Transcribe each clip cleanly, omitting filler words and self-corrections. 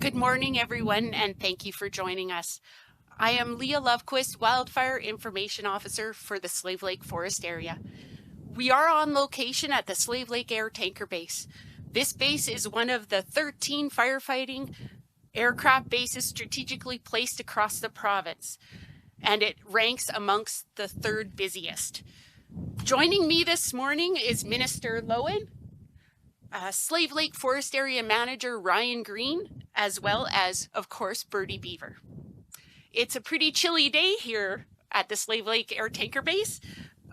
Good morning, everyone, and thank you for joining us. I am Leah Lovequist, Wildfire Information Officer for the Slave Lake Forest area. We are on location at the Slave Lake Air Tanker Base. This base is one of the 13 firefighting aircraft bases strategically placed across the province, and it ranks amongst the third busiest. Joining me this morning is Minister Loewen, Slave Lake Forest Area Manager Ryan Green, as well as, of course, Birdie Beaver. It's a pretty chilly day here at the Slave Lake Air Tanker Base.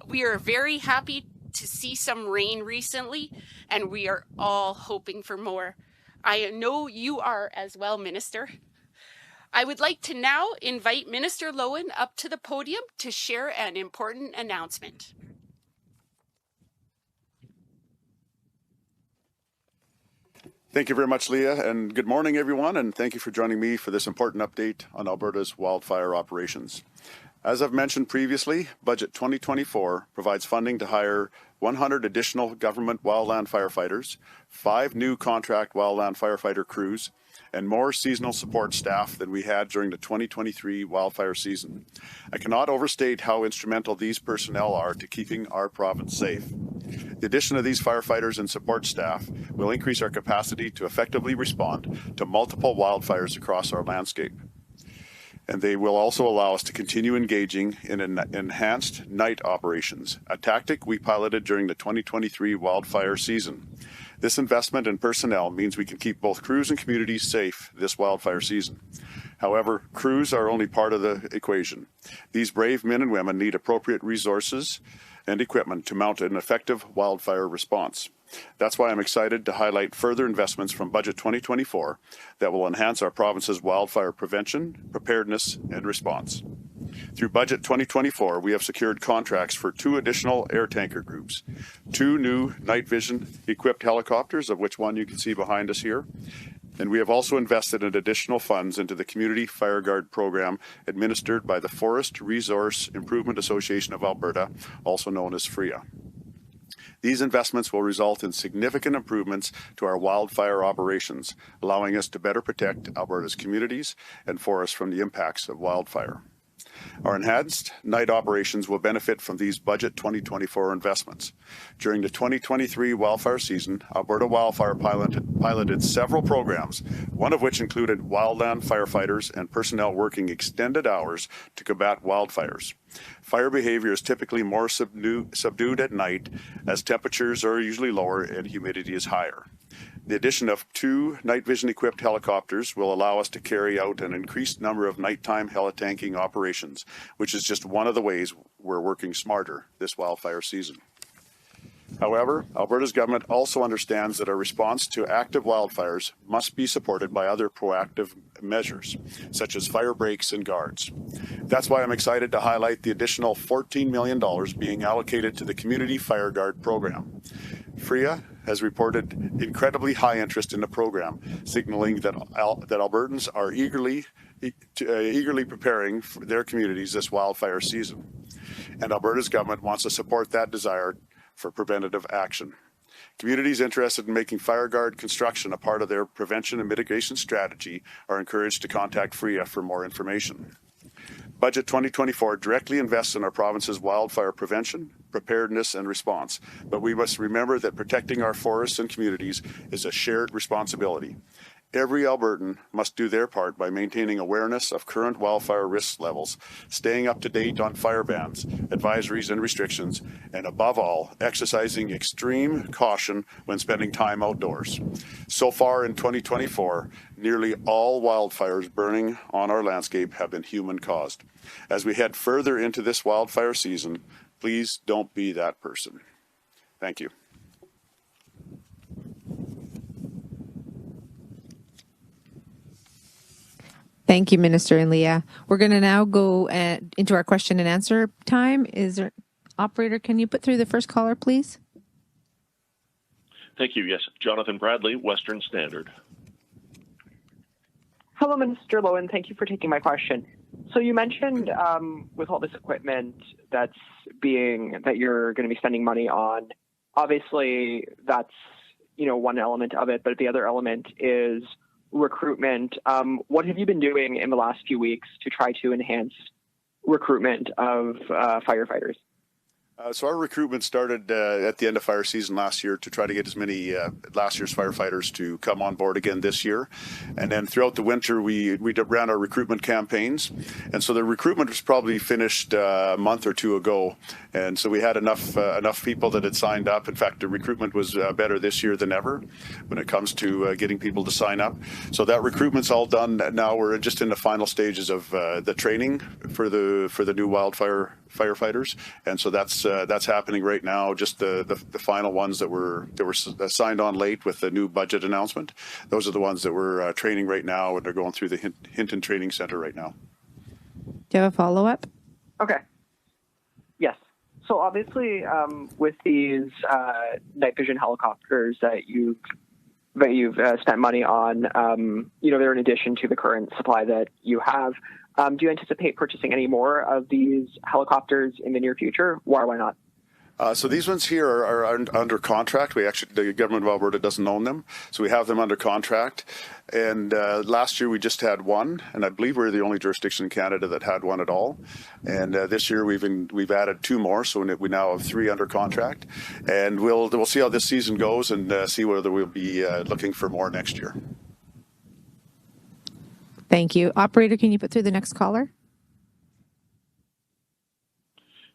We are very happy to see some rain recently, and we are all hoping for more. I know you are as well, Minister. I would like to now invite Minister Loewen up to the podium to share an important announcement. Thank you very much, Leah, and good morning, everyone, and thank you for joining me for this important update on Alberta's wildfire operations. As I've mentioned previously, Budget 2024 provides funding to hire 100 additional government wildland firefighters, 5 new contract wildland firefighter crews, and more seasonal support staff than we had during the 2023 wildfire season. I cannot overstate how instrumental these personnel are to keeping our province safe. The addition of these firefighters and support staff will increase our capacity to effectively respond to multiple wildfires across our landscape. And they will also allow us to continue engaging in enhanced night operations, a tactic we piloted during the 2023 wildfire season. This investment in personnel means we can keep both crews and communities safe this wildfire season. However, crews are only part of the equation. These brave men and women need appropriate resources and equipment to mount an effective wildfire response. That's why I'm excited to highlight further investments from Budget 2024 that will enhance our province's wildfire prevention, preparedness, and response. Through Budget 2024, we have secured contracts for 2 additional air tanker groups, 2 new night vision equipped helicopters, of which one you can see behind us here, and we have also invested in additional funds into the Community Fire Guard program administered by the Forest Resource Improvement Association of Alberta, also known as FRIA. These investments will result in significant improvements to our wildfire operations, allowing us to better protect Alberta's communities and forests from the impacts of wildfire. Our enhanced night operations will benefit from these Budget 2024 investments. During the 2023 wildfire season, Alberta Wildfire piloted several programs, one of which included wildland firefighters and personnel working extended hours to combat wildfires. Fire behavior is typically more subdued at night, as temperatures are usually lower and humidity is higher. The addition of 2 night vision equipped helicopters will allow us to carry out an increased number of nighttime helitanking operations, which is just one of the ways we're working smarter this wildfire season. However, Alberta's government also understands that our response to active wildfires must be supported by other proactive measures, such as fire breaks and guards. That's why I'm excited to highlight the additional $14 million being allocated to the Community Fire Guard program. FRIA has reported incredibly high interest in the program, signaling that Albertans are eagerly preparing for their communities this wildfire season. And Alberta's government wants to support that desire for preventative action. Communities interested in making fire guard construction a part of their prevention and mitigation strategy are encouraged to contact FRIA for more information. Budget 2024 directly invests in our province's wildfire prevention, preparedness, and response, but we must remember that protecting our forests and communities is a shared responsibility. Every Albertan must do their part by maintaining awareness of current wildfire risk levels, staying up to date on fire bans, advisories, and restrictions, and above all, exercising extreme caution when spending time outdoors. So far in 2024, nearly all wildfires burning on our landscape have been human-caused. As we head further into this wildfire season, please don't be that person. Thank you. Thank you, Minister and Leah. We're going to now go into our question and answer time. Operator, can you put through the first caller, please? Thank you. Yes, Jonathan Bradley, Western Standard. Hello, Minister Loewen. Thank you for taking my question. So you mentioned with all this equipment that you're going to be spending money on, obviously that's one element of it, but the other element is recruitment. What have you been doing in the last few weeks to try to enhance recruitment of firefighters? So our recruitment started at the end of fire season last year to try to get as many last year's firefighters to come on board again this year. And then throughout the winter, we ran our recruitment campaigns. And so the recruitment was probably finished a month or two ago. And so we had enough people that had signed up. In fact, the recruitment was better this year than ever when it comes to getting people to sign up. So that recruitment's all done. Now we're just in the final stages of the training for the new wildfire firefighters, and so that's happening right now. Just the final ones that were signed on late with the new budget announcement. Those are the ones that we're training right now, and they're going through the Hinton Training Center right now. Do you have a follow-up? Okay. Yes. So obviously, with these night vision helicopters that you've spent money on, they're in addition to the current supply that you have. Do you anticipate purchasing any more of these helicopters in the near future? Why not? So these ones here are under contract. The government of Alberta doesn't own them, so we have them under contract. And last year we just had one, and I believe we're the only jurisdiction in Canada that had one at all. And this year we've added two more, so we now have three under contract. And we'll see how this season goes and see whether we'll be looking for more next year. Thank you. Operator, can you put through the next caller?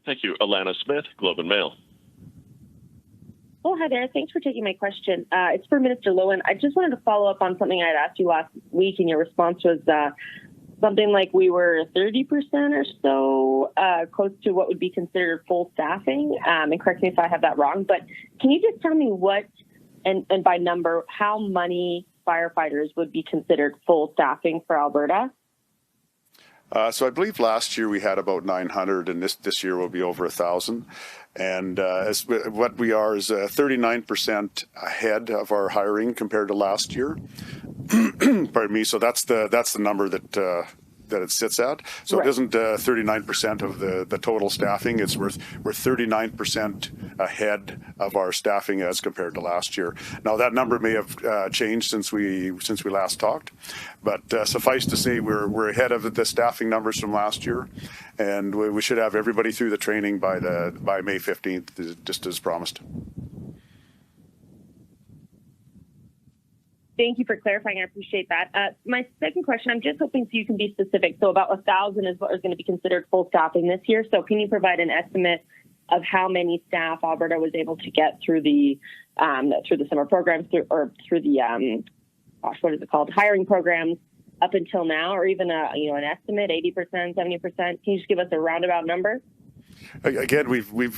Thank you. Alana Smith, Globe and Mail. Oh, hi there. Thanks for taking my question. It's for Minister Loewen. I just wanted to follow up on something I'd asked you last week, and your response was something like we were 30% or so close to what would be considered full staffing. And correct me if I have that wrong, but can you just tell me what, and by number, how many firefighters would be considered full staffing for Alberta? So I believe last year we had about 900, and this year will be over 1,000. And what we are is 39% ahead of our hiring compared to last year. Pardon me. So that's the number that it sits at. So Right. It isn't 39% of the total staffing. It's we're 39% ahead of our staffing as compared to last year. Now that number may have changed since we last talked, but suffice to say we're ahead of the staffing numbers from last year, and we should have everybody through the training by May 15th, just as promised. Thank you for clarifying. I appreciate that. My second question, I'm just hoping so you can be specific. So about 1,000 is what is going to be considered full staffing this year. So can you provide an estimate of how many staff Alberta was able to get through the summer programs through the what is it called, hiring programs up until now, or even an estimate, 80%, 70%? Can you just give us a roundabout number? Again, we've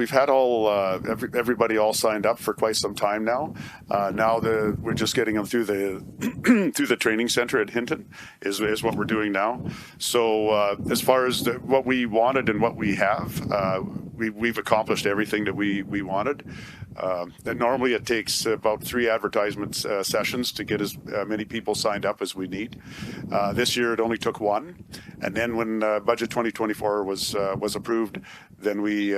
had everybody all signed up for quite some time now. We're just getting them through the through the training center at Hinton is what we're doing now. So as far as what we wanted and what we have, we've accomplished everything that we wanted. And normally it takes about 3 advertisement sessions to get as many people signed up as we need. This year it only took 1, and then when Budget 2024 was approved, then we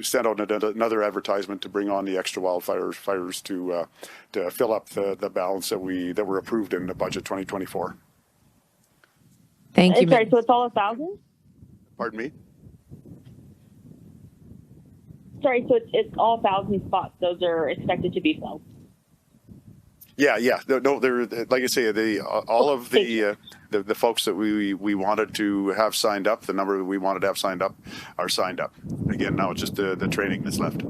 sent out another advertisement to bring on the extra wildfires to fill up the balance that were approved in the Budget 2024. Thank you. Sorry, so it's all 1,000? Pardon me? Sorry, so it's all 1,000 spots. Those are expected to be filled. Yeah. No, they're, like I say, all of the folks that we wanted to have signed up, the number that we wanted to have signed up, are signed up. Again, now it's just the training that's left.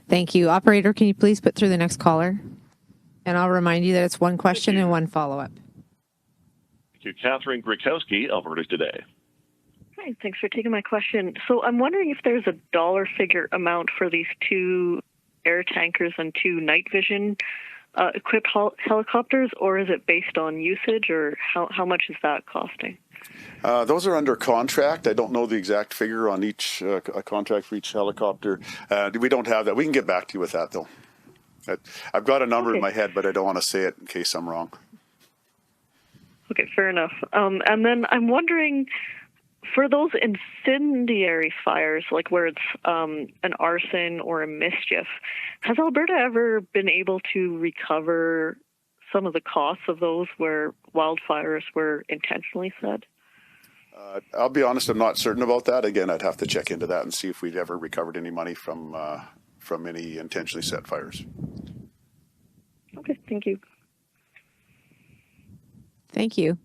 Thank you. Operator, can you please put through the next caller? And I'll remind you that it's one question and one follow-up. Thank you. Catherine Grikowski, Alberta Today. Hi, thanks for taking my question. So I'm wondering if there's a dollar figure amount for these 2 air tankers and 2 night vision equipped helicopters, or is it based on usage, or how much is that costing? Those are under contract. I don't know the exact figure on each a contract for each helicopter. We don't have that. We can get back to you with that, though. I've got a number in my head, but I don't want to say it in case I'm wrong. Okay, fair enough. And then I'm wondering, For those incendiary fires, like where it's an arson or a mischief, has Alberta ever been able to recover some of the costs of those where wildfires were intentionally set? I'll be honest, I'm not certain about that. Again, I'd have to check into that and see if we'd ever recovered any money from any intentionally set fires. Okay, thank you. Thank you.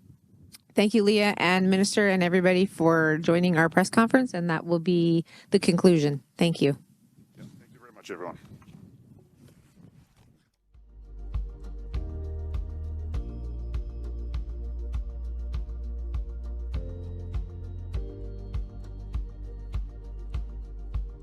Thank you, Leah and Minister and everybody for joining our press conference. And that will be the conclusion. Thank you. Yeah, thank you very much, everyone.